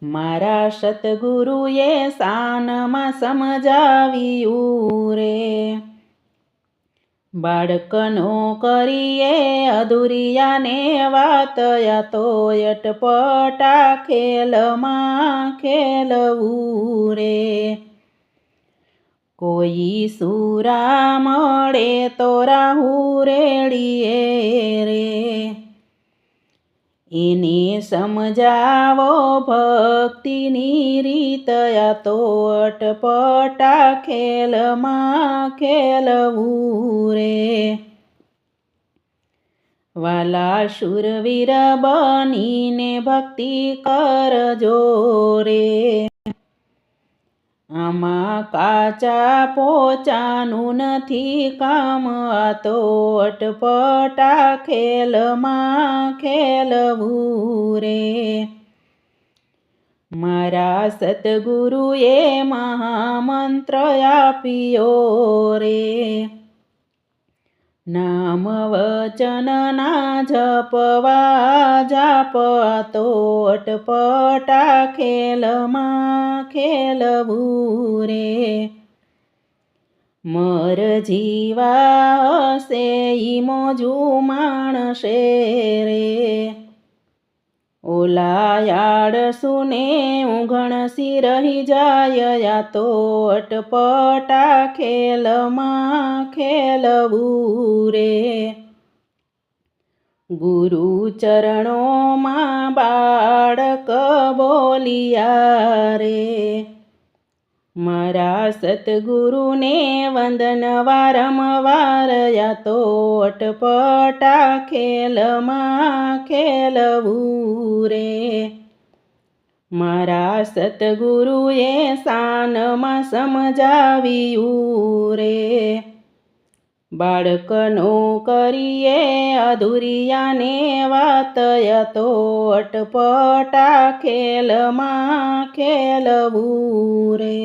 મારા સતગુરુએ શાનમાં સમજાવ્યું રે, બાળકનો કરીએ અધૂરિયાને વાત, યા તો અટપટા ખેલમાં ખેલવું રે. કોઈ સુરા મળે તો રાહુ રેડીએ રે, એને સમજાવો ભક્તિની રીત, યા તો અટપટા ખેલમાં ખેલવું રે. વાલા શૂરવીર બનીને ભક્તિ કરજો રે, આમાં કાચા પોચાનું નથી કામ, આ તો અટપટા ખેલમાં ખેલવું રે. મારા સતગુરુએ મહામંત્ર આપ્યો રે, નામ વચનના જપવા જાપ, તો અટપટા ખેલમાં ખેલવું રે. મર જીવા હશે ઈ મોજું માણશે રે, ઓલા આળસુને ઊંઘણસી રહી જાય, યા તો અટપટા ખેલમાં ખેલવું રે. ગુરુ ચરણોમાં બાળક બોલિયા રે, મારા સતગુરુને વંદન વારંવાર, યા તો અટપટા ખેલમાં ખેલવું રે. મારા સતગુરુએ શાનમાં સમજાવ્યું રે, બાળકનો કરીએ અધૂરિયાને વાત, યા તો અટપટા ખેલમાં ખેલવું રે.